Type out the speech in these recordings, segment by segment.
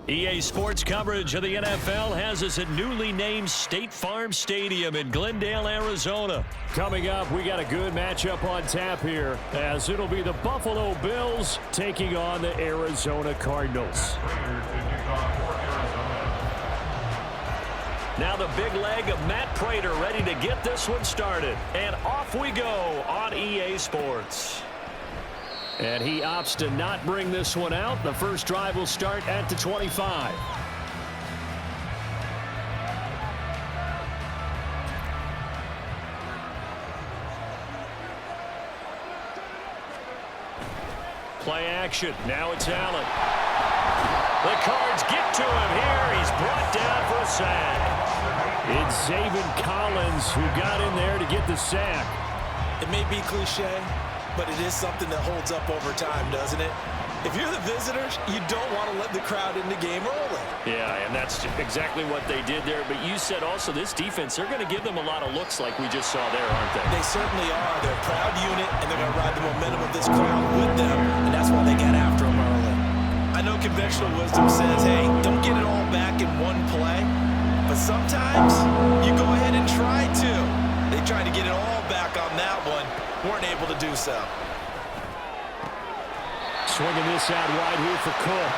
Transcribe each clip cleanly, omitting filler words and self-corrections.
EA Sports coverage of the NFL has us at newly named State Farm Stadium in Glendale, Arizona. Coming up, we got a good matchup on tap here, as it'll be the Buffalo Bills taking on the Arizona Cardinals. Now the big leg of Matt Prater ready to get this one started. And off we go on EA Sports. And he opts to not bring this one out. The first drive will start at the 25. Play action. Now it's Allen. The Cards get to him here. He's brought down for a sack. It's Zaven Collins who got in there to get the sack. It may be cliche, but it is something that holds up over time, doesn't it? If you're the visitors, you don't want to let the crowd in the game early. Yeah, and that's exactly what they did there. But you said also this defense, they're going to give them a lot of looks like we just saw there, aren't they? They certainly are. They're a proud unit, and they're going to ride the momentum of this crowd with them, and that's why they got after them early. I know conventional wisdom says, hey, don't get it all back in one play. But sometimes you go ahead and try to. They tried to get it all back on that one. Weren't able to do so. Swinging this out wide here for Cook.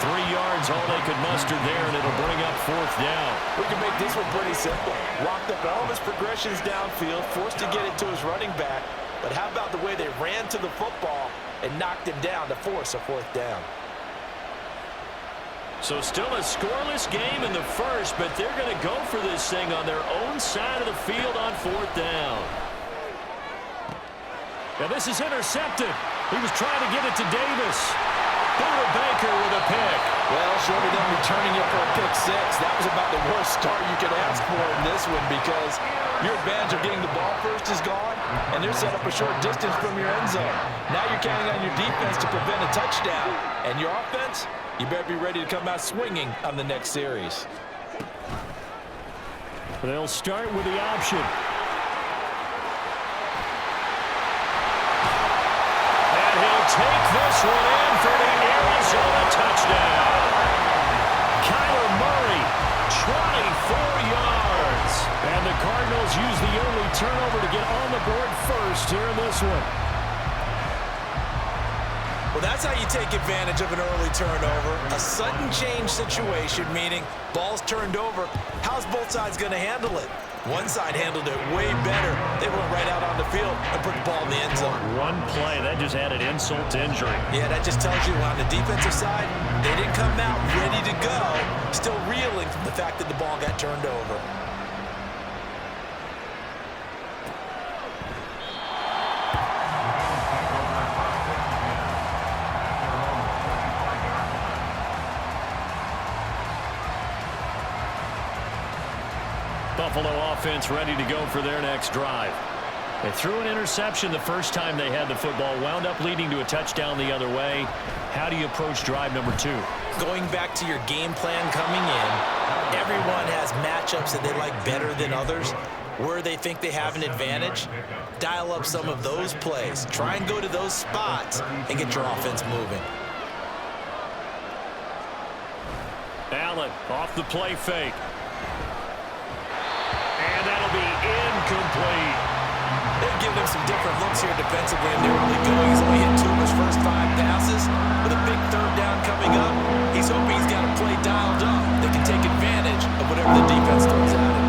3 yards, all they could muster there, and it'll bring up 4th down. We can make this one pretty simple. Walked up all of his progressions downfield, forced to get it to his running back. But how about the way they ran to the football and knocked him down to force a 4th down? So still a scoreless game in the first, but they're going to go for this thing on their own side of the field on 4th down. Now this is intercepted. He was trying to get it to Davis. Buda Baker with a pick. Well, short of them returning it for a pick 6, that was about the worst start you could ask for in this one, because your advantage of getting the ball first is gone, and they're set up a short distance from your end zone. Now you're counting on your defense to prevent a touchdown, and your offense, you better be ready to come out swinging on the next series. They'll start with the option. And he'll take this one in for the Arizona touchdown. Kyler Murray, 24 yards. And the Cardinals use the only turnover to get on the board first here in this one. Well, that's how you take advantage of an early turnover. A sudden change situation, meaning ball's turned over. How's both sides going to handle it? One side handled it way better. They went right out on the field and put the ball in the end zone. One play, that just added insult to injury. Yeah, that just tells you on the defensive side, they didn't come out ready to go, still reeling from the fact that the ball got turned over. Buffalo offense ready to go for their next drive. They threw an interception the first time they had the football, wound up leading to a touchdown the other way. How do you approach drive number 2? Going back to your game plan coming in, everyone has matchups that they like better than others. Where they think they have an advantage, dial up some of those plays. Try and go to those spots and get your offense moving. Allen off the play fake. And that'll be incomplete. They've given him some different looks here defensively in the early going. He's only hit 2 of his first 5 passes. With a big 3rd down coming up, he's hoping he's got a play dialed up that can take advantage of whatever the defense throws at him.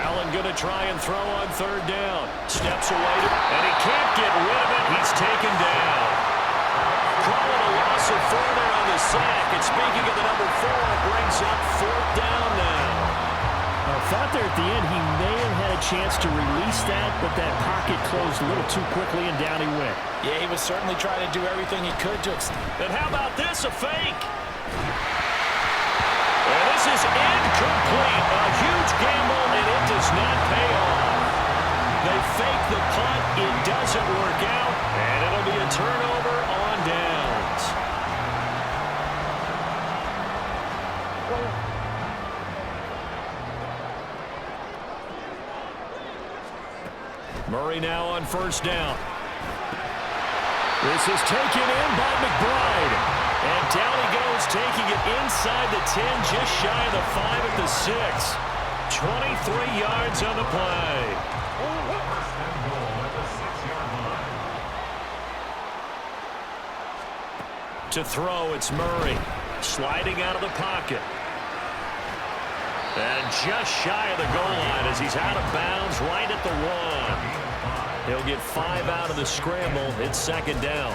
Allen going to try and throw on 3rd down. Steps away, and he can't get rid of it. He's taken down. Calling a loss of 4 there on the sack. And speaking of the number 4, brings up 4th down now. I thought there at the end he may have had a chance to release that, but that pocket closed a little too quickly, and down he went. Yeah, he was certainly trying to do everything he could to extend. And how about this, a fake? And this is incomplete. A huge gamble, and it does not pay off. They fake the punt. It doesn't work out, and it'll be a turnover on downs. Murray now on 1st down. This is taken in by McBride. And down he goes, taking it inside the 10, just shy of the 5 at the 6. 23 yards on the play. To throw, it's Murray. Sliding out of the pocket. And just shy of the goal line as he's out of bounds right at the 1. He'll get 5 out of the scramble. It's second down.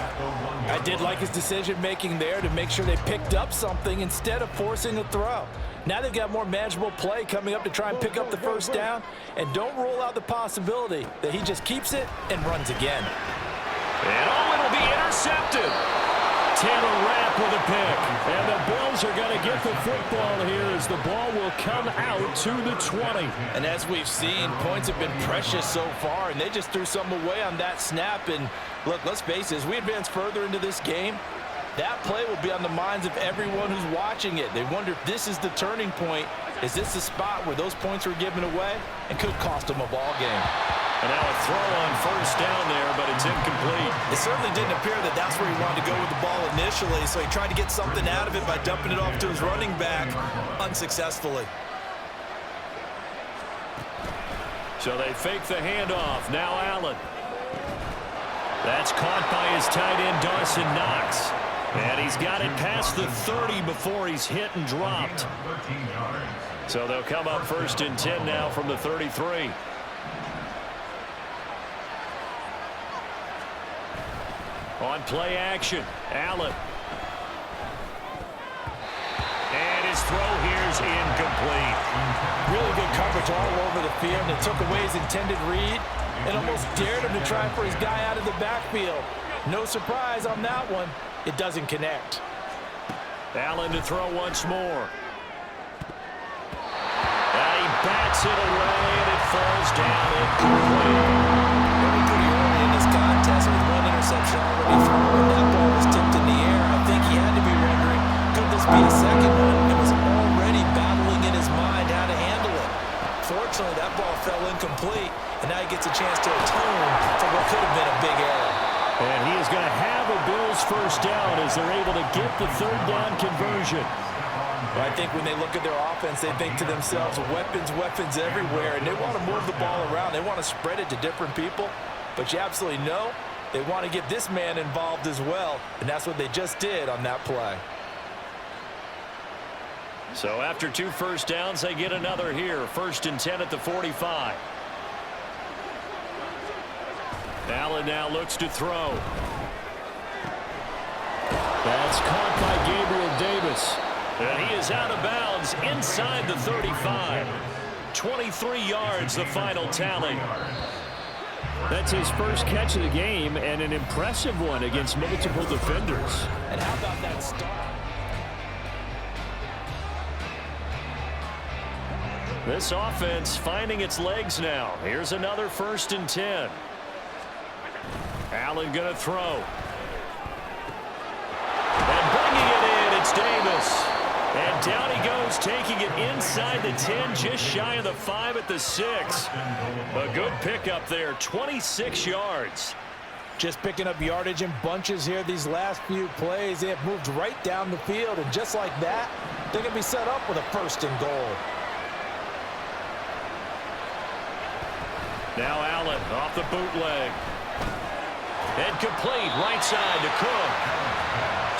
I did like his decision-making there to make sure they picked up something instead of forcing a throw. Now they've got more manageable play coming up to try and pick up the first down. And don't rule out the possibility that he just keeps it and runs again. And it'll be intercepted. Taylor Rapp with a pick. And the Bills are going to get the football here as the ball will come out to the 20. And as we've seen, points have been precious so far, and they just threw some away on that snap. And look, let's face it, as we advance further into this game, that play will be on the minds of everyone who's watching it. They wonder if this is the turning point. Is this the spot where those points were given away and could cost them a ball game? And now a throw on first down there, but it's incomplete. It certainly didn't appear that that's where he wanted to go with the ball initially, so he tried to get something out of it by dumping it off to his running back unsuccessfully. So they fake the handoff. Now Allen. That's caught by his tight end, Dawson Knox. And he's got it past the 30 before he's hit and dropped. So they'll come up first and 10 now from the 33. On play action, Allen. And his throw here's incomplete. Really good coverage all over the field, and it took away his intended read and almost dared him to try for his guy out of the backfield. No surprise on that one. It doesn't connect. Allen to throw once more. And he bats it away, and it falls down incomplete. Pretty early in this contest with one interception already thrown. That ball was tipped in the air. I think he had to be wondering, could this be a second one? And was already battling in his mind how to handle it. Fortunately, that ball fell incomplete, and now he gets a chance to atone for what could have been a big error. And he is going to have a Bills first down as they're able to get the third down conversion. Well, I think when they look at their offense, they think to themselves, weapons, weapons everywhere, and they want to move the ball around. They want to spread it to different people, but you absolutely know they want to get this man involved as well, and that's what they just did on that play. So after 2 first downs, they get another here. First and 10 at the 45. Allen now looks to throw. That's caught by Gabriel Davis. And he is out of bounds inside the 35. 23 yards, the final tally. That's his first catch of the game, and an impressive one against multiple defenders. And how about that start? This offense finding its legs now. Here's another first and 10. Allen going to throw. And bringing it in, it's Davis. And down he goes, taking it inside the 10, just shy of the 5 at the 6. A good pickup there, 26 yards. Just picking up yardage in bunches here these last few plays. They have moved right down the field, and just like that, they're going to be set up with a first and goal. Now Allen off the bootleg. And complete right side to Cook.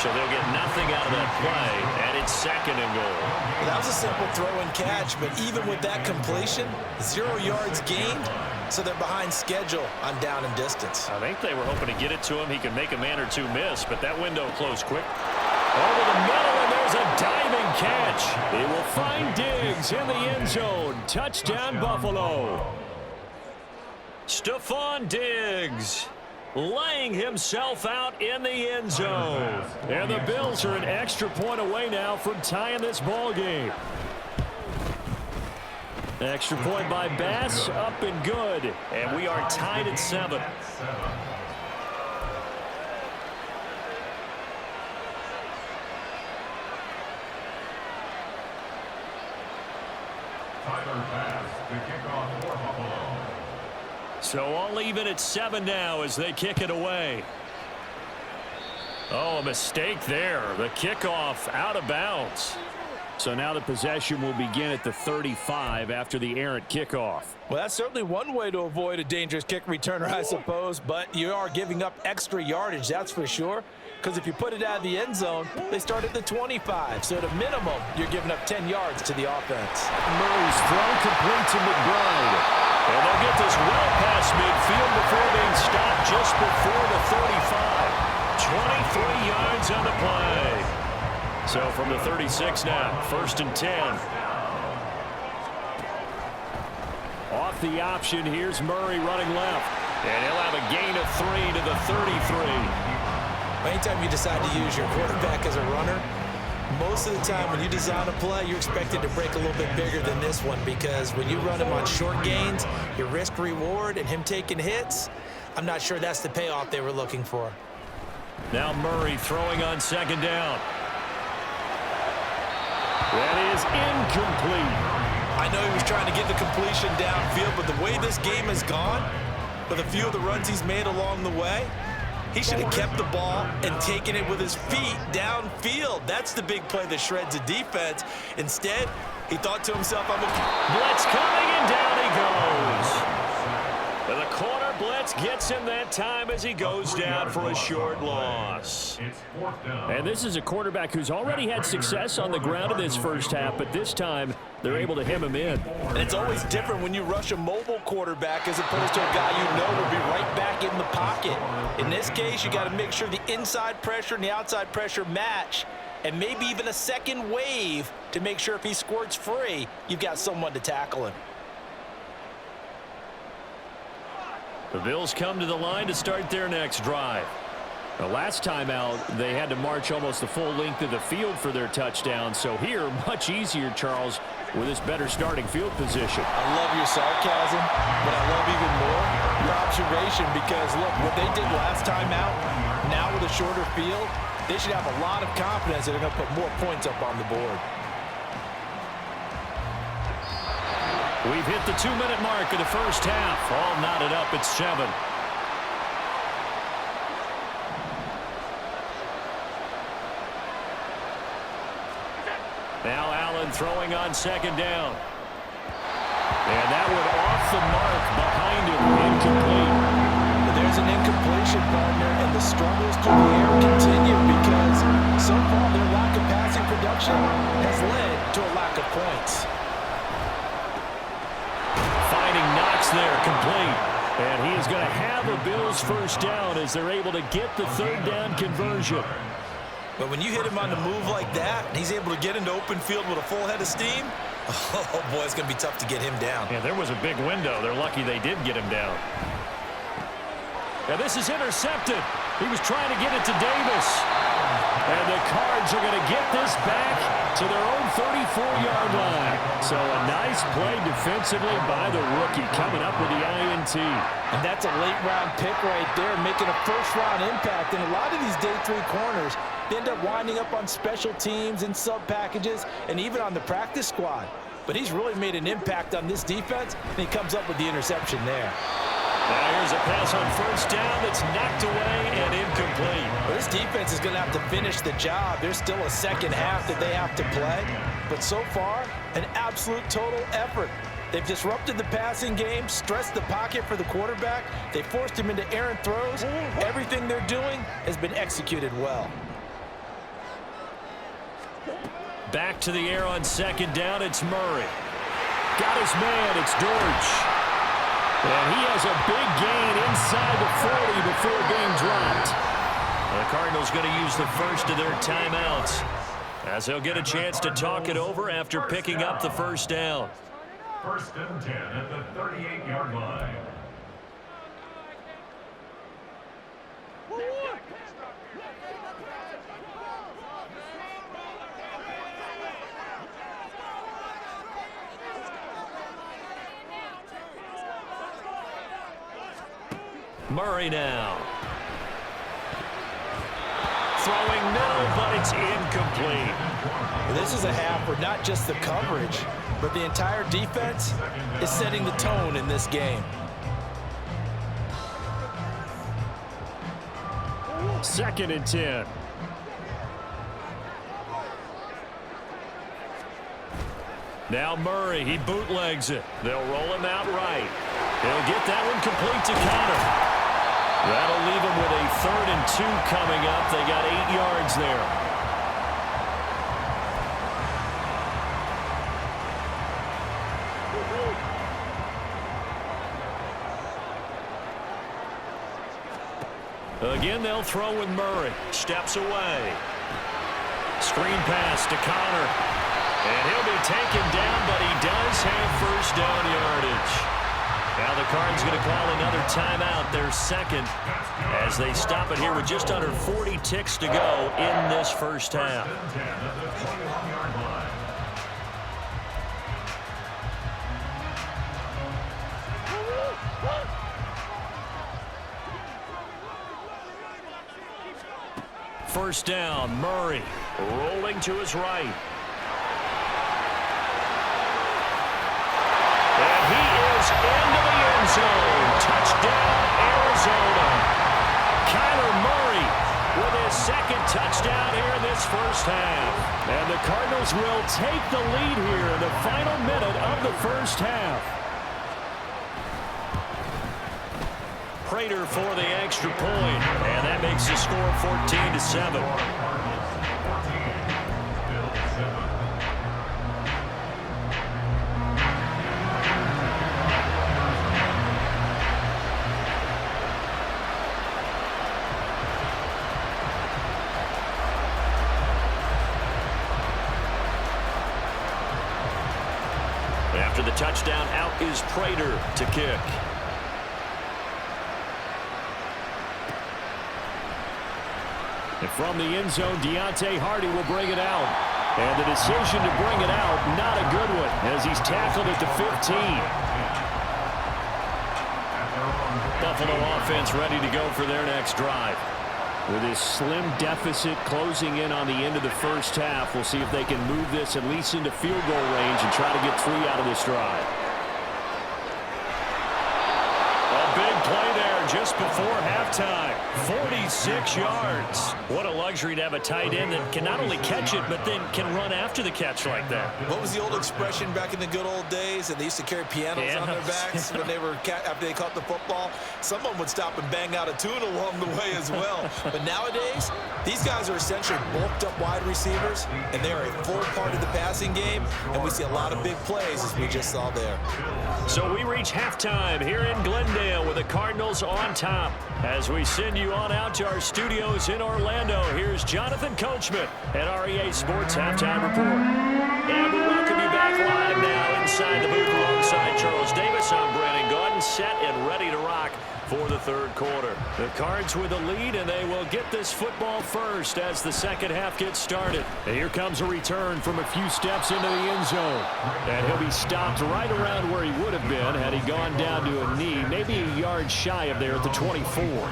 So they'll get nothing out of that play, and it's second and goal. Well, that was a simple throw and catch, but even with that completion, 0 yards gained, so they're behind schedule on down and distance. I think they were hoping to get it to him. He could make a man or two miss, but that window closed quick. Over the middle, and there's a diving catch. He will find Diggs in the end zone. Touchdown, Buffalo. Stephon Diggs laying himself out in the end zone. And the Bills are an extra point away now from tying this ball game. Extra point by Bass, up and good. And we are tied at 7. So all even at 7 now as they kick it away. Oh, a mistake there. The kickoff out of bounds. So now the possession will begin at the 35 after the errant kickoff. Well, that's certainly one way to avoid a dangerous kick returner, I suppose, but you are giving up extra yardage, that's for sure, because if you put it out of the end zone, they start at the 25, so at a minimum, you're giving up 10 yards to the offense. Murray's throw complete to McBride. And they'll get this well past midfield before being stopped just before the 35. 23 yards on the play. So from the 36 now, 1st and 10. Off the option, here's Murray running left. And he'll have a gain of 3 to the 33. Anytime you decide to use your quarterback as a runner, most of the time when you design a play, you're expected to break a little bit bigger than this one, because when you run him on short gains, your risk reward and him taking hits, I'm not sure that's the payoff they were looking for. Now Murray throwing on 2nd down. That is incomplete. I know he was trying to get the completion downfield, but the way this game has gone, with a few of the runs he's made along the way, he should have kept the ball and taken it with his feet downfield. That's the big play that shreds a defense. Instead, he thought to himself, I'm a blitz coming, and down he goes. And the corner blitz gets him that time as he goes down for a short loss. And this is a quarterback who's already had success on the ground in this first half, but this time they're able to hem him in. And it's always different when you rush a mobile quarterback as opposed to a guy you know will be right back in the pocket. In this case, you got to make sure the inside pressure and the outside pressure match, and maybe even a second wave to make sure if he squirts free, you've got someone to tackle him. The Bills come to the line to start their next drive. The last time out, they had to march almost the full length of the field for their touchdown. So here, much easier, Charles, with this better starting field position. I love your sarcasm, but I love even more your observation, because, look, what they did last time out, now with a shorter field, they should have a lot of confidence that they're going to put more points up on the board. We've hit the 2-minute mark of the first half. All knotted up at 7. Now Allen throwing on 2nd down. And that one off the mark behind him. Incomplete. But there's an incompletion, partner, and the struggles through the air continue, because so far their lack of passing production has led to a lack of points. Knox there, complete. And he is going to have a Bills first down as they're able to get the 3rd down conversion. But when you hit him on the move like that, and he's able to get into open field with a full head of steam, oh boy, it's going to be tough to get him down. Yeah, there was a big window. They're lucky they did get him down. Now this is intercepted. He was trying to get it to Davis. And the Cards are going to get this back to their own 34-yard line. So a nice play defensively by the rookie, coming up with the INT. And that's a late-round pick right there, making a first-round impact. And a lot of these day 3 corners, they end up winding up on special teams and sub-packages and even on the practice squad. But he's really made an impact on this defense, and he comes up with the interception there. Now here's a pass on 1st down that's knocked away and incomplete. Well, this defense is going to have to finish the job. There's still a second half that they have to play. But so far, an absolute total effort. They've disrupted the passing game, stressed the pocket for the quarterback. They forced him into errant throws. Everything they're doing has been executed well. Back to the air on 2nd down, it's Murray. Got his man, it's Dortch. And he has a big gain inside the 40 before being dropped. The Cardinals going to use the first of their timeouts, as they'll get a chance to talk it over after picking up the 1st down. 1st and 10 at the 38-yard line. Murray now. Throwing middle, but it's incomplete. This is a half where not just the coverage, but the entire defense is setting the tone in this game. 2nd and 10. Now Murray, he bootlegs it. They'll roll him out right. He'll get that one complete to Connor. That'll leave him with a 3rd and 2 coming up. They got 8 yards there. Again, they'll throw with Murray. Steps away. Screen pass to Connor. And he'll be taken down, but he does have first down yardage. Now the Cards going to call another timeout, their 2nd, as they stop it here with just under 40 ticks to go in this first half. First down, Murray rolling to his right. And he is into the end zone. Touchdown, Arizona. Kyler Murray with his 2nd touchdown here in this first half. And the Cardinals will take the lead here in the final minute of the first half. Prater for the extra point, and that makes the score 14-7. After the touchdown, out is Prater to kick. And from the end zone, Deontay Hardy will bring it out. And the decision to bring it out, not a good one, as he's tackled at the 15. Buffalo offense ready to go for their next drive. With his slim deficit closing in on the end of the first half, we'll see if they can move this at least into field goal range and try to get 3 out of this drive. A big play there just before halftime. 46 yards. What a luxury to have a tight end that can not only catch it, but then can run after the catch like that. What was the old expression back in the good old days? And they used to carry pianos on their backs when they were after they caught the football. Someone would stop and bang out a tune along the way as well. But nowadays, these guys are essentially bulked up wide receivers, and they are a full part of the passing game. And we see a lot of big plays, as we just saw there. So we reach halftime here in Glendale with the Cardinals on top. As we send you on out to our studios in Orlando, here's Jonathan Coachman at REA Sports Halftime Report. And we welcome you back live now inside the booth alongside Charles Davis. I'm Brandon Gaudin, set and ready to rock for the 3rd quarter. The Cards with the lead, and they will get this football first as the second half gets started. And here comes a return from a few steps into the end zone. And he'll be stopped right around where he would have been had he gone down to a knee, maybe a yard shy of there at the 24.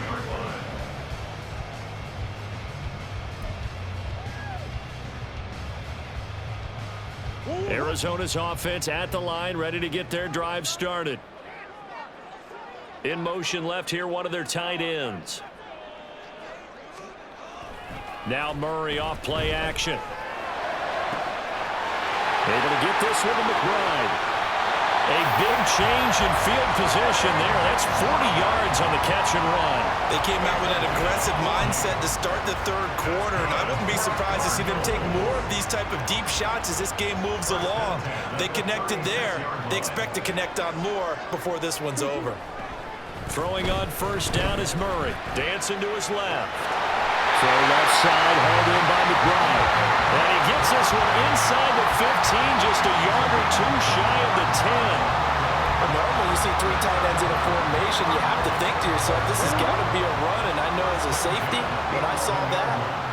Arizona's offense at the line, ready to get their drive started. In motion left here, one of their tight ends. Now Murray off play action. Able to get this one to McBride. A big change in field position there. That's 40 yards on the catch and run. They came out with an aggressive mindset to start the 3rd quarter, and I wouldn't be surprised to see them take more of these type of deep shots as this game moves along. They connected there. They expect to connect on more before this one's over. Throwing on first down is Murray. Dancing to his left. Throw left side, held in by McBride. And he gets this one inside the 15, just a yard or 2 shy of the 10. Well, normally you see 3 tight ends in a formation, you have to think to yourself, this has got to be a run. And I know as a safety, when I saw that,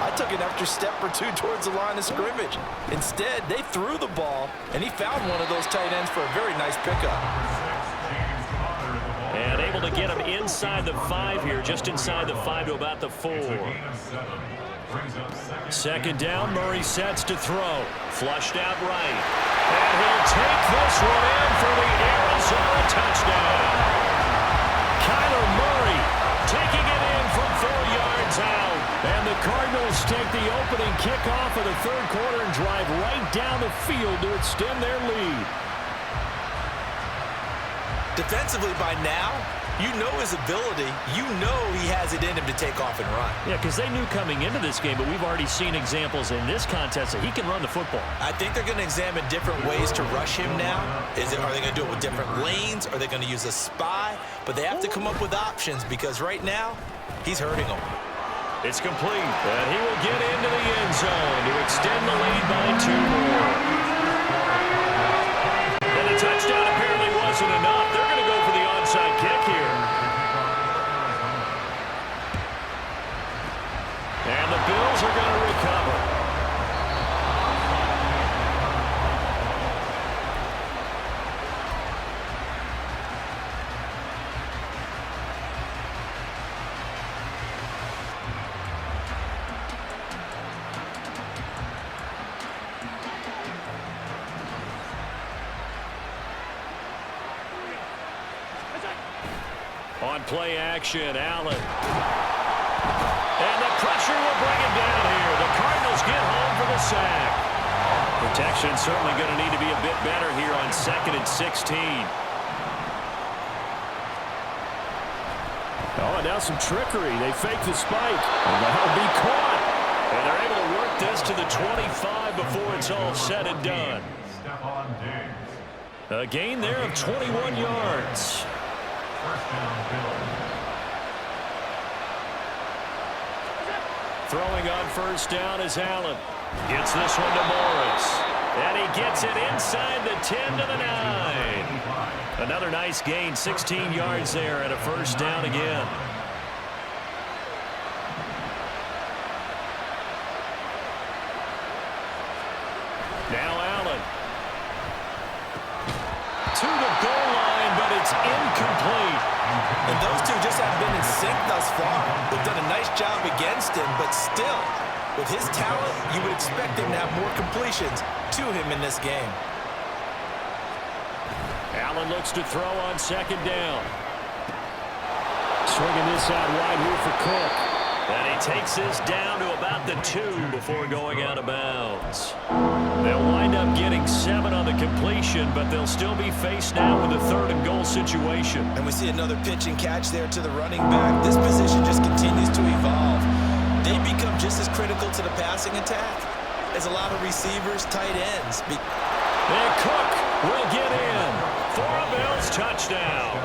I took an extra step or 2 towards the line of scrimmage. Instead, they threw the ball, and he found one of those tight ends for a very nice pickup. And able to get him inside the 5 here, just inside the 5 to about the 4. Second down, Murray sets to throw. Flushed out right. And he'll take this one in for the Arizona touchdown. Kyler Murray taking it in from 4 yards out. Bucks take the opening kickoff of the third quarter and drive right down the field to extend their lead. Defensively by now, you know his ability. You know he has it in him to take off and run. Yeah, because they knew coming into this game, but we've already seen examples in this contest that he can run the football. I think they're going to examine different ways to rush him now. Are they going to do it with different lanes? Are they going to use a spy? But they have to come up with options because right now, he's hurting them. It's complete, and he will get into the end zone to extend the lead by 2 more. And the touchdown apparently wasn't enough. They're going to go for the onside kick here. And the Bills are going to recover. On play action, Allen. And the pressure will bring him down here. The Cardinals get home for the sack. Protection certainly going to need to be a bit better here on 2nd and 16. Oh, and now some trickery. They fake the spike. And that'll be caught. And they're able to work this to the 25 before it's all said and done. Stephon Diggs. A gain there of 21 yards. First down, Bills. Throwing on first down is Allen. Gets this one to Morris. And he gets it inside the 10 to the 9. Another nice gain, 16 yards there and a first down again. Now Allen. To the goal line, but it's incomplete. And those two just haven't been in sync thus far. They've done a nice job against him, but still, with his talent, you would expect him to have more completions to him in this game. Allen looks to throw on second down. Swinging this out wide here for Cook. And he takes this down to about the 2 before going out of bounds. They'll wind up getting 7 on the completion, but they'll still be faced now with a 3rd and goal situation. And we see another pitch and catch there to the running back. This position just continues to evolve. They become just as critical to the passing attack as a lot of receivers, tight ends. And Cook will get in for a Bills touchdown.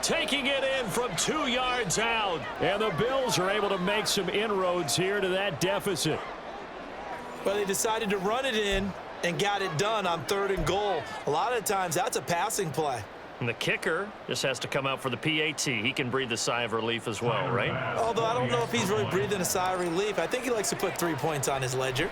Taking it in from 2 yards out. And the Bills are able to make some inroads here to that deficit. Well, they decided to run it in and got it done on 3rd and goal. A lot of times, that's a passing play. And the kicker just has to come out for the PAT. He can breathe a sigh of relief as well, right? Although I don't know if he's really breathing a sigh of relief. I think he likes to put 3 points on his ledger.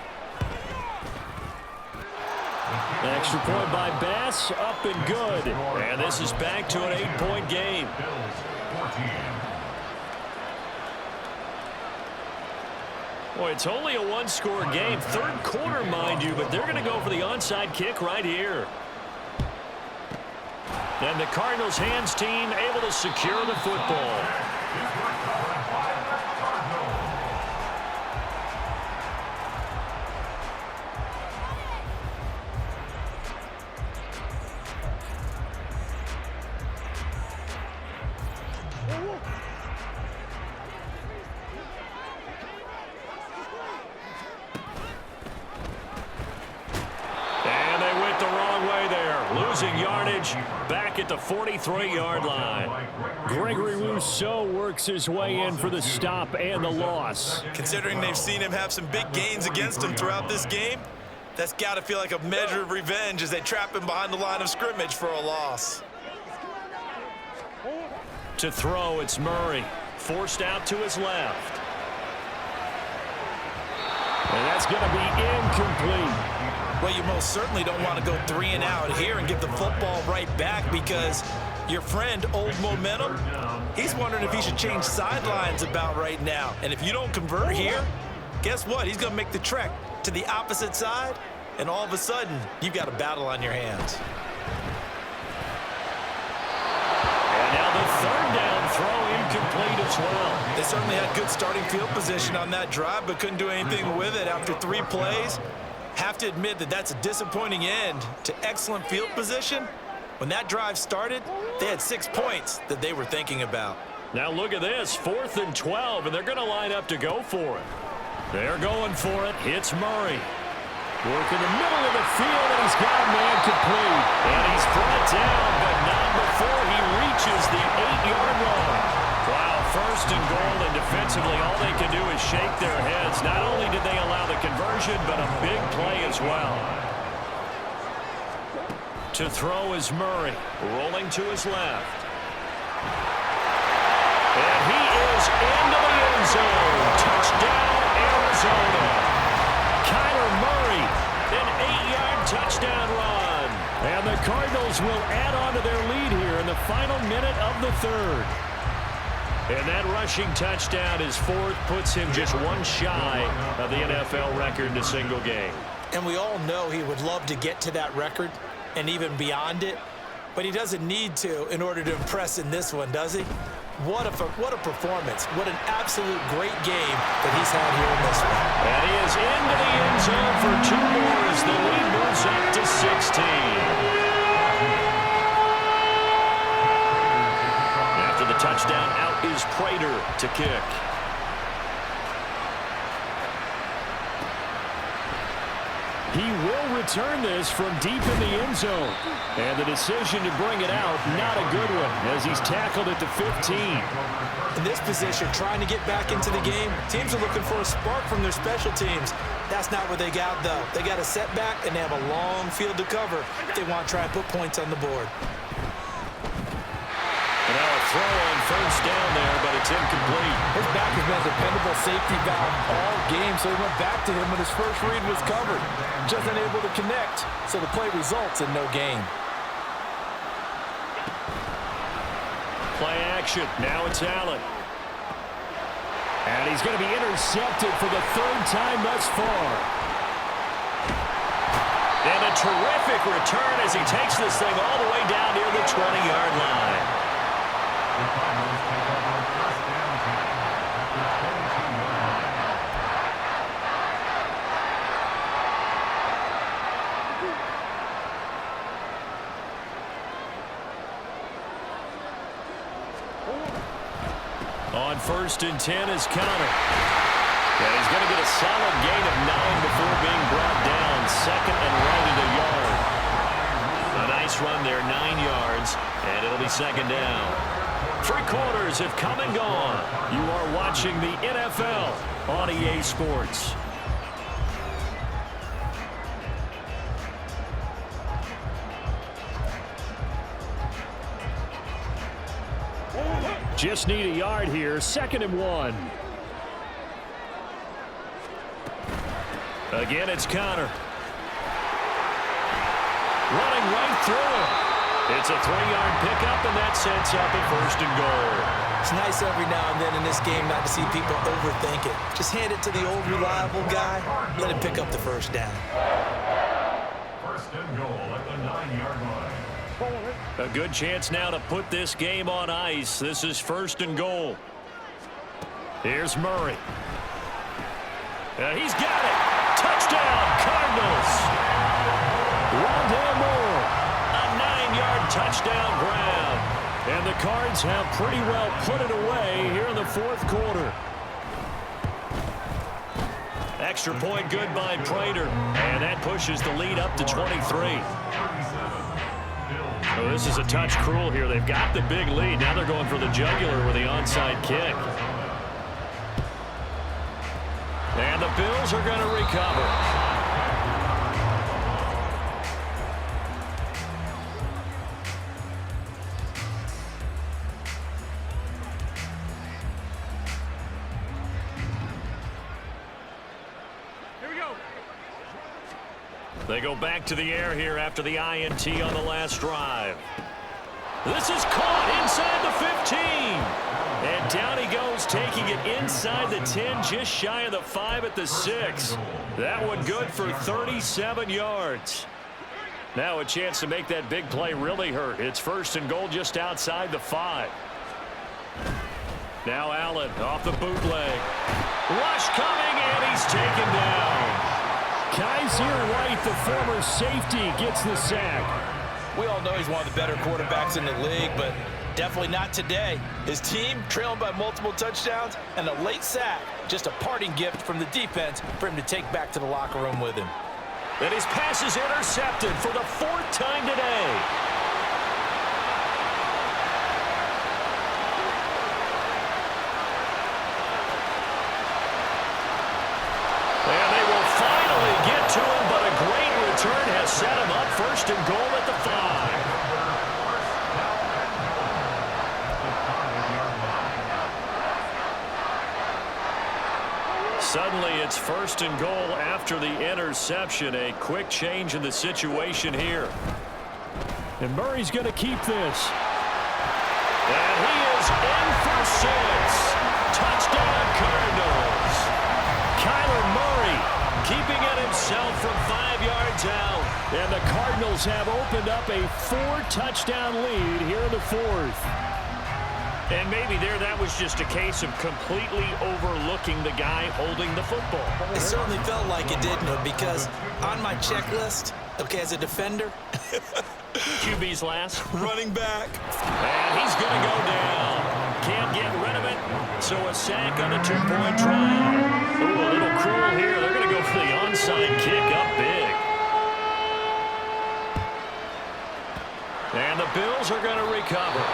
Extra point by Bass, up and good. And this is back to an 8-point game. Bills 14. Boy, it's only a 1-score game. 3rd quarter, mind you, but they're going to go for the onside kick right here. And the Cardinals hands team able to secure the football. Losing yardage back at the 43-yard line. Gregory Rousseau works his way in for the stop and the loss. Considering they've seen him have some big gains against him throughout this game, that's got to feel like a measure of revenge as they trap him behind the line of scrimmage for a loss. To throw, it's Murray. Forced out to his left. And that's going to be incomplete. Well, you most certainly don't want to go 3 and out here and give the football right back because your friend, Old Momentum, he's wondering if he should change sidelines about right now. And if you don't convert here, guess what? He's going to make the trek to the opposite side, and all of a sudden, you've got a battle on your hands. And now the 3rd down throw incomplete as well. They certainly had good starting field position on that drive, but couldn't do anything with it after 3 plays. Have to admit that that's a disappointing end to excellent field position. When that drive started, they had 6 points that they were thinking about. Now look at this, 4th and 12, and they're going to line up to go for it. They're going for it. It's Murray. Work in the middle of the field, and he's got a man complete. And he's brought down, but not before he reaches the 8-yard line. Wow, 1st and goal, and defensively all they can do is shake their heads. Not only did they allow the conversion, but a big play as well. To throw is Murray, rolling to his left. And he is into the end zone. Touchdown, Arizona. Kyler Murray, an 8-yard touchdown run. And the Cardinals will add on to their lead here in the final minute of the 3rd. And that rushing touchdown is 4th, puts him just 1 shy of the NFL record in a single game. And we all know he would love to get to that record and even beyond it, but he doesn't need to in order to impress in this one, does he? What a performance. What an absolute great game that he's had here in this one. And he is into the end zone for 2 more as the lead moves up to 16. After the touchdown, out is Prater to kick. He will return this from deep in the end zone. And the decision to bring it out, not a good one, as he's tackled at the 15. In this position, trying to get back into the game, teams are looking for a spark from their special teams. That's not what they got, though. They got a setback, and they have a long field to cover if they want to try and put points on the board. And now a throw on 1st down there, but it's incomplete. His back has been a dependable safety valve all game, so he went back to him when his first read was covered. Just unable to connect, so the play results in no gain. Play action. Now it's Allen. And he's going to be intercepted for the 3rd time thus far. And a terrific return as he takes this thing all the way down near the 20-yard line. On 1st and 10 is Conner. And he's going to get a solid gain of 9 before being brought down. 2nd and right at a yard. A nice run there, 9 yards, and it'll be 2nd down. 3 quarters have come and gone. You are watching the NFL on EA Sports. Just need a yard here. 2nd and 1. Again, it's Conner. Running right through him. It's a 3-yard pickup, and that sets up a 1st and goal. It's nice every now and then in this game not to see people overthink it. Just hand it to the old reliable guy. Let him pick up the 1st down. 1st and goal at the 9-yard line. A good chance now to put this game on ice. This is 1st and goal. Here's Murray. He's got it. Touchdown, Cardinals. Rondale Moore. A 9-yard touchdown grab. And the Cards have pretty well put it away here in the 4th quarter. Extra point good by Prater. And that pushes the lead up to 23. Oh, this is a touch cruel here. They've got the big lead. Now they're going for the jugular with the onside kick. And the Bills are going to recover. Here we go. They go back to the air here after the INT on the last drive. This is caught inside the 15. And down he goes, taking it inside the 10, just shy of the 5 at the 6. That one good for 37 yards. Now a chance to make that big play really hurt. It's 1st and goal just outside the 5. Now Allen off the bootleg. Rush coming, and he's taken down. Kaiser White, the former safety, gets the sack. We all know he's one of the better quarterbacks in the league, but definitely not today. His team trailing by multiple touchdowns and a late sack. Just a parting gift from the defense for him to take back to the locker room with him. And his pass is intercepted for the 4th time today. And they will finally get to him, but a great return has set him up 1st and goal at the 5. Suddenly, it's 1st and goal after the interception. A quick change in the situation here. And Murray's going to keep this. And he is in for 6. Touchdown, Cardinals. Kyler Murray keeping it himself from 5 yards out. And the Cardinals have opened up a 4-touchdown lead here in the 4th. And maybe that was just a case of completely overlooking the guy holding the football. It certainly felt like it, didn't it? Because on my checklist, okay, as a defender, QB's last. running back. And he's going to go down. Can't get rid of it. So a sack on a 2-point try. Ooh, a little cruel here. They're going to go for the onside kick up big. And the Bills are going to recover.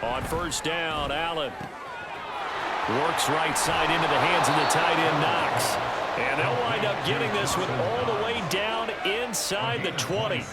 On 1st down, Allen works right side into the hands of the tight end, Knox. And they'll wind up getting this one all the way down inside the 20.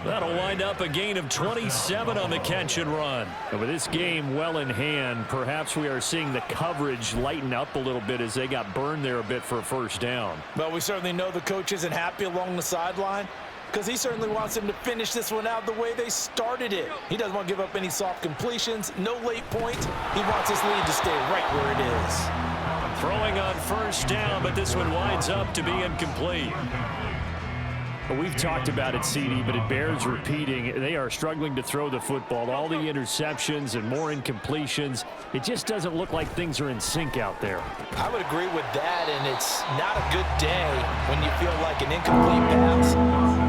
That'll wind up a gain of 27 on the catch and run. And with this game well in hand, perhaps we are seeing the coverage lighten up a little bit as they got burned there a bit for a 1st down. Well, we certainly know the coach isn't happy along the sideline, because he certainly wants them to finish this one out the way they started it. He doesn't want to give up any soft completions, no late points. He wants his lead to stay right where it is. Throwing on 1st down, but this one winds up to be incomplete. Well, we've talked about it, CD, but it bears repeating. They are struggling to throw the football. All the interceptions and more incompletions. It just doesn't look like things are in sync out there. I would agree with that, and it's not a good day when you feel like an incomplete pass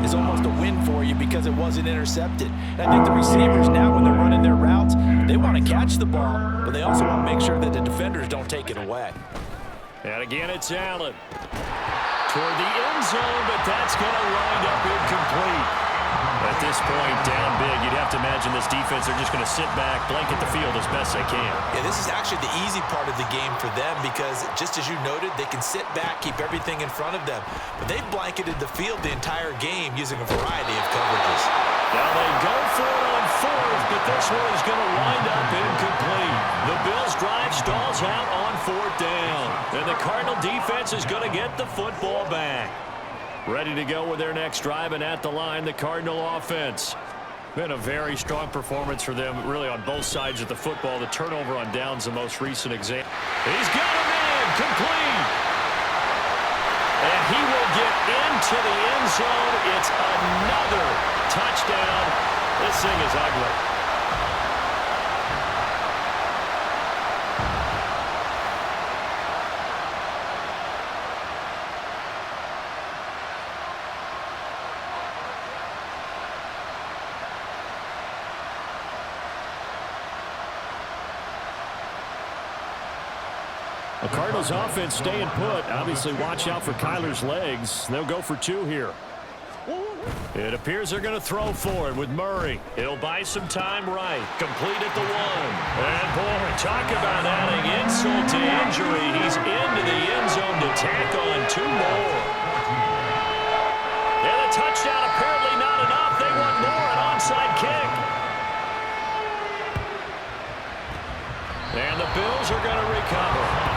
is almost a win for you because it wasn't intercepted. And I think the receivers now, when they're running their routes, they want to catch the ball, but they also want to make sure that the defenders don't take it away. And again, it's Allen. Toward the end zone, but that's going to wind up incomplete. At this point, down big, you'd have to imagine this defense, they're just going to sit back, blanket the field as best they can. Yeah, this is actually the easy part of the game for them because, just as you noted, they can sit back, keep everything in front of them. But they've blanketed the field the entire game using a variety of coverages. Now they go for it on 4th, but this one is going to wind up incomplete. The Bills' drive stalls out on 4th down. And the Cardinal defense is going to get the football back. Ready to go with their next drive, and at the line, the Cardinal offense. Been a very strong performance for them, really, on both sides of the football. The turnover on downs, the most recent example. He's got him in, complete. And he will get into the end zone. It's another touchdown. This thing is ugly. The Cardinals offense staying put. Obviously, watch out for Kyler's legs. They'll go for 2 here. It appears they're going to throw for it with Murray. He'll buy some time right. Complete at the 1. And, boy, talk about adding insult to injury. He's into the end zone to tack on 2 more. And a touchdown apparently not enough. They want more, an onside kick. And the Bills are going to recover.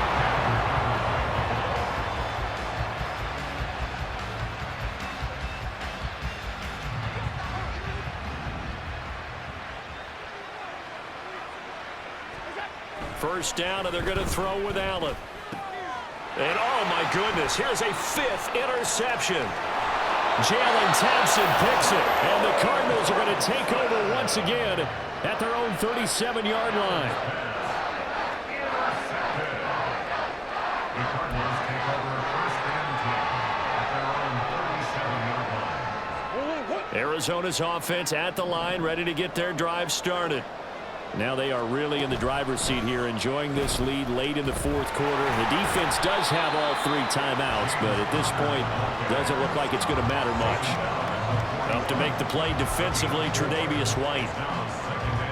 First down, and they're going to throw with Allen. And, oh, my goodness, here's a 5th interception. Jalen Thompson picks it, and the Cardinals are going to take over once again at their own 37-yard line. The Cardinals take over first and 10 at their own 37-yard line. Arizona's offense at the line, ready to get their drive started. Now they are really in the driver's seat here, enjoying this lead late in the fourth quarter. The defense does have all 3 timeouts, but at this point, doesn't look like it's going to matter much. Up to make the play defensively, Tre'Davious White.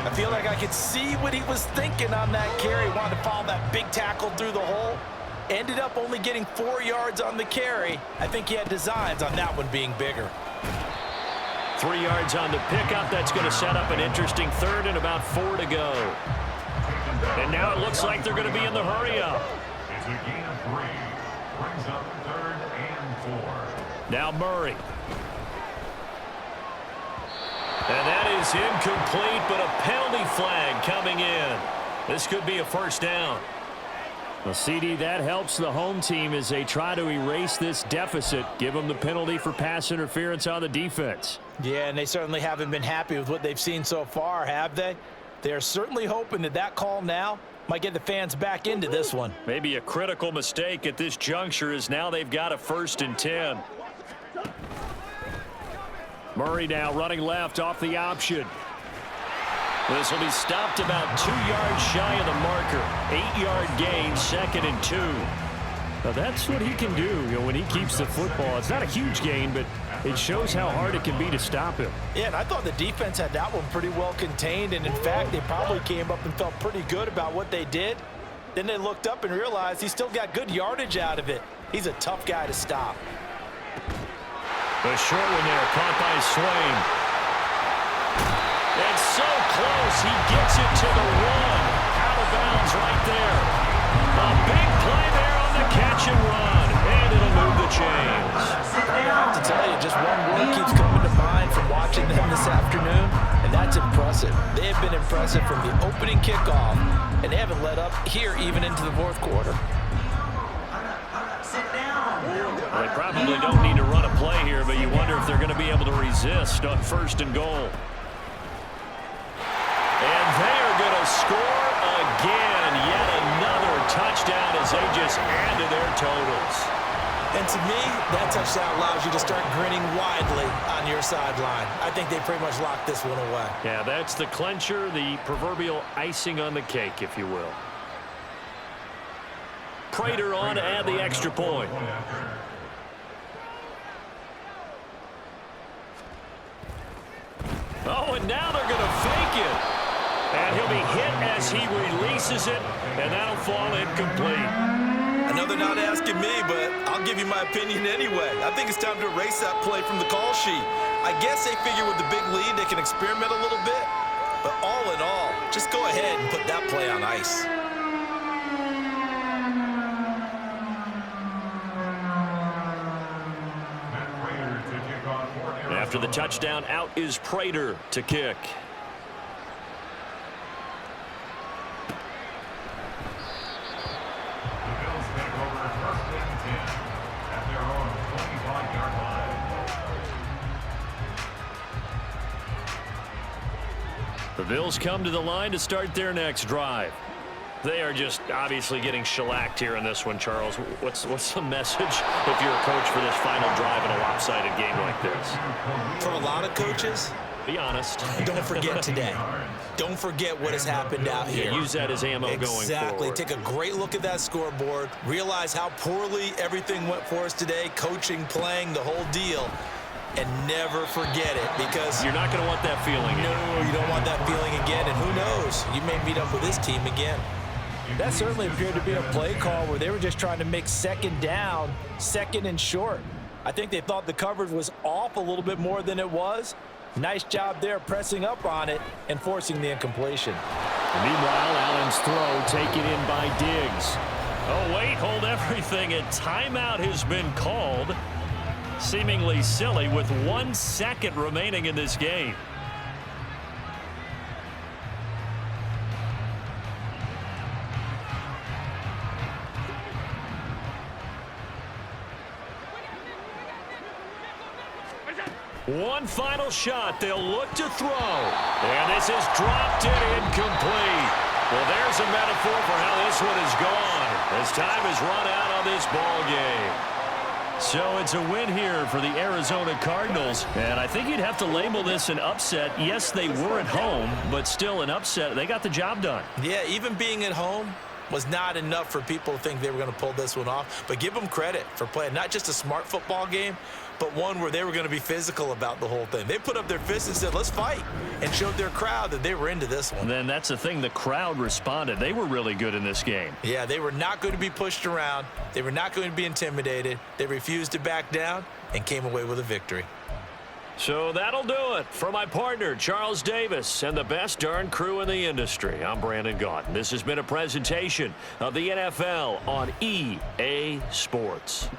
I feel like I could see what he was thinking on that carry. Wanted to follow that big tackle through the hole. Ended up only getting 4 yards on the carry. I think he had designs on that one being bigger. 3 yards on the pickup. That's going to set up an interesting third and about 4 to go. And now it looks like they're going to be in the hurry-up. It's a gain of 3. Brings up 3rd and 4. Now Murray. And that is incomplete, but a penalty flag coming in. This could be a first down. Well, CD, that helps the home team as they try to erase this deficit. Give them the penalty for pass interference on the defense. Yeah, and they certainly haven't been happy with what they've seen so far, have they? They're certainly hoping that that call now might get the fans back into this one. Maybe a critical mistake at this juncture is now they've got a 1st and 10. Murray now running left off the option. This will be stopped about 2 yards shy of the marker. 8-yard gain, 2nd and 2. Now that's what he can do, when he keeps the football. It's not a huge gain, but it shows how hard it can be to stop him. Yeah, and I thought the defense had that one pretty well contained, and in fact, they probably came up and felt pretty good about what they did. Then they looked up and realized he still got good yardage out of it. He's a tough guy to stop. The short one there, caught by Swain. And so close, he gets it to the 1. Out of bounds right there. A big play there on the catch and run. And it'll move the chains. I have to tell you, just one word keeps coming to mind from watching them this afternoon, and that's impressive. They have been impressive from the opening kickoff, and they haven't let up here even into the fourth quarter. Well, they probably don't need to run a play here, but you wonder if they're going to be able to resist on 1st and goal. And they are going to score again. Yet another touchdown as they just add to their totals. And to me, that touchdown allows you to start grinning widely on your sideline. I think they pretty much locked this one away. Yeah, that's the clincher, the proverbial icing on the cake, if you will. Prater on to add the extra point. Oh, and now they're going to fake it. And he'll be hit as he releases it, and that'll fall incomplete. I know they're not asking me, but I'll give you my opinion anyway. I think it's time to erase that play from the call sheet. I guess they figure with the big lead they can experiment a little bit. But all in all, just go ahead and put that play on ice. After the touchdown, out is Prater to kick. The Bills come to the line to start their next drive. They are just obviously getting shellacked here in this one, Charles. What's the message if you're a coach for this final drive in a lopsided game like this? For a lot of coaches, be honest. Don't forget today. Don't forget what has happened out here. Yeah, use that as ammo going forward. Exactly. Take a great look at that scoreboard. Realize how poorly everything went for us today. Coaching, playing, the whole deal. And never forget it, because you're not going to want that feeling. No, you don't want that feeling again. And who knows? You may meet up with this team again. That certainly appeared to be a play call where they were just trying to make 2nd down, 2nd and short. I think they thought the coverage was off a little bit more than it was. Nice job there pressing up on it and forcing the incompletion. Meanwhile, Allen's throw taken in by Diggs. Oh, wait, hold everything. A timeout has been called. Seemingly silly with 1 second remaining in this game. One final shot. They'll look to throw. And this is dropped and incomplete. Well, there's a metaphor for how this one is gone, as time has run out on this ball game. So it's a win here for the Arizona Cardinals, and I think you'd have to label this an upset. Yes, they were at home, but still an upset. They got the job done. Yeah, even being at home was not enough for people to think they were going to pull this one off. But give them credit for playing not just a smart football game, but one where they were going to be physical about the whole thing. They put up their fists and said, let's fight, and showed their crowd that they were into this one. And then that's the thing. The crowd responded. They were really good in this game. Yeah, they were not going to be pushed around. They were not going to be intimidated. They refused to back down and came away with a victory. So that'll do it for my partner, Charles Davis, and the best darn crew in the industry. I'm Brandon Gaudin. This has been a presentation of the NFL on EA Sports.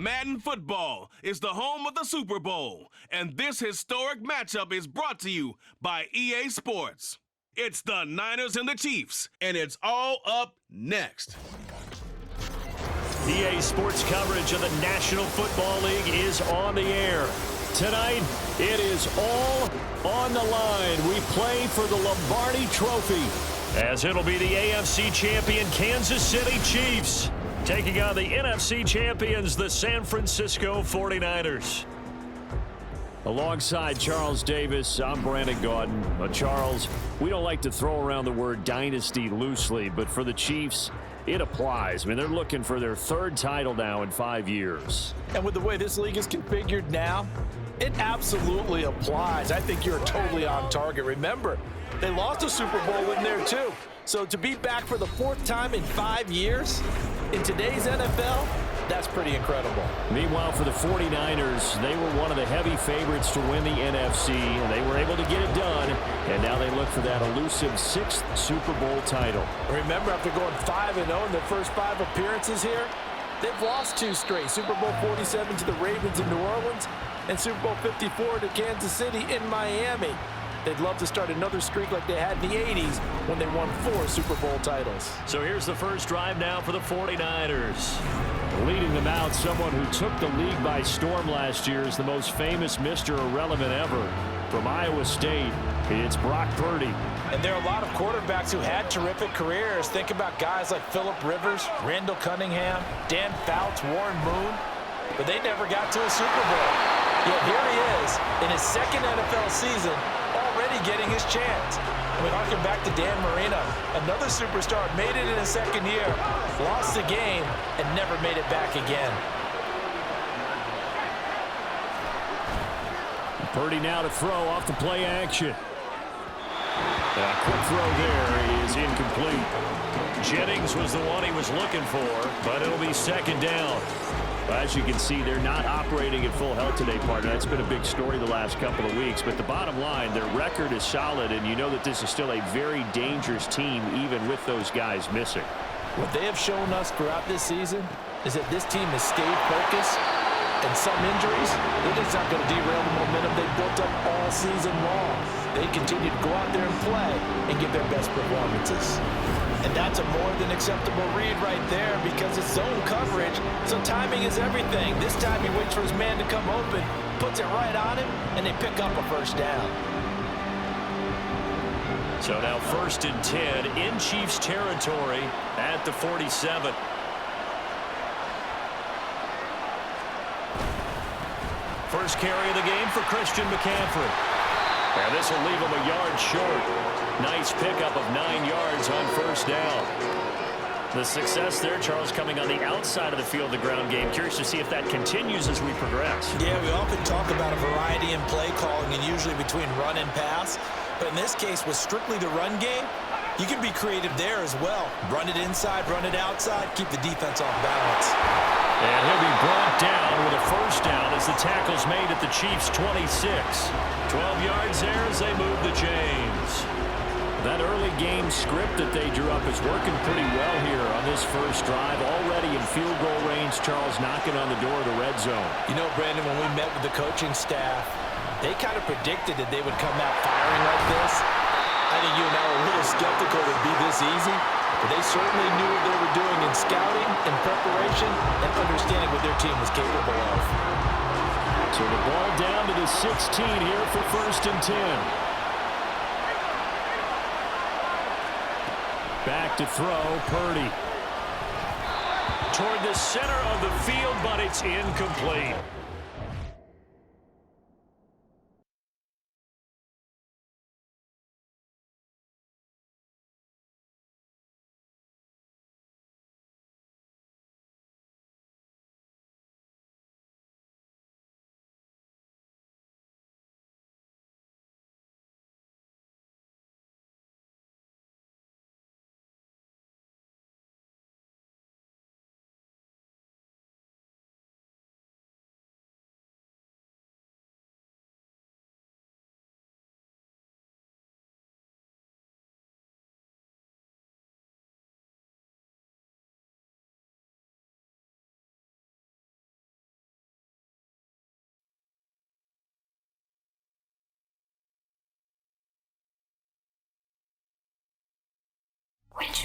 Madden Football is the home of the Super Bowl, and this historic matchup is brought to you by EA Sports. It's the Niners and the Chiefs, and it's all up next. EA Sports coverage of the National Football League is on the air. Tonight, it is all on the line. We play for the Lombardi Trophy, as it'll be the AFC champion Kansas City Chiefs taking on the NFC champions, the San Francisco 49ers. Alongside Charles Davis, I'm Brandon Gaudin. Charles, we don't like to throw around the word dynasty loosely, but for the Chiefs, it applies. I mean, they're looking for their third title now in 5 years. And with the way this league is configured now, it absolutely applies. I think you're totally on target. Remember, they lost a Super Bowl in there too. So to be back for the fourth time in 5 years in today's NFL, that's pretty incredible. Meanwhile, for the 49ers, they were one of the heavy favorites to win the NFC, and they were able to get it done, and now they look for that elusive 6th Super Bowl title. Remember, after going 5-0 in their first 5 appearances here, they've lost 2 straight. Super Bowl 47 to the Ravens in New Orleans and Super Bowl 54 to Kansas City in Miami. They'd love to start another streak like they had in the 80s when they won 4 Super Bowl titles. So here's the first drive now for the 49ers. Leading them out, someone who took the league by storm last year is the most famous Mr. Irrelevant ever. From Iowa State, it's Brock Purdy. And there are a lot of quarterbacks who had terrific careers. Think about guys like Phillip Rivers, Randall Cunningham, Dan Fouts, Warren Moon. But they never got to a Super Bowl. Yet here he is in his second NFL season, already getting his chance. We harken back to Dan Marino, another superstar, made it in his second year, lost the game, and never made it back again. Purdy now to throw off the play action. A quick throw there is incomplete. Jennings was the one he was looking for, but it'll be second down. As you can see, they're not operating at full health today, partner. That's been a big story the last couple of weeks. But the bottom line, their record is solid, and you know that this is still a very dangerous team, even with those guys missing. What they have shown us throughout this season is that this team has stayed focused, and some injuries, they're just not going to derail the momentum they built up all season long. They continue to go out there and play and give their best performances. And that's a more than acceptable read right there because it's zone coverage, so timing is everything. This time he waits for his man to come open, puts it right on him, and they pick up a first down. So now 1st and 10 in Chiefs territory at the 47. First carry of the game for Christian McCaffrey. And this will leave him a yard short. Nice pickup of 9 yards on first down. The success there, Charles, coming on the outside of the field, the ground game. Curious to see if that continues as we progress. Yeah, we often talk about a variety in play calling and usually between run and pass. But in this case, with strictly the run game, you can be creative there as well. Run it inside, run it outside, keep the defense off balance. And he'll be brought down with a first down as the tackle's made at the Chiefs' 26. 12 yards there as they move the chains. That early game script that they drew up is working pretty well here on this first drive. Already in field goal range, Charles knocking on the door of the red zone. You know, Brandon, when we met with the coaching staff, they kind of predicted that they would come out firing like this. I think you and I were a little skeptical it would be this easy, but they certainly knew what they were doing in scouting, in preparation, and understanding what their team was capable of. So the ball down to the 16 here for 1st and 10. Back to throw, Purdy. Toward the center of the field, but it's incomplete. Which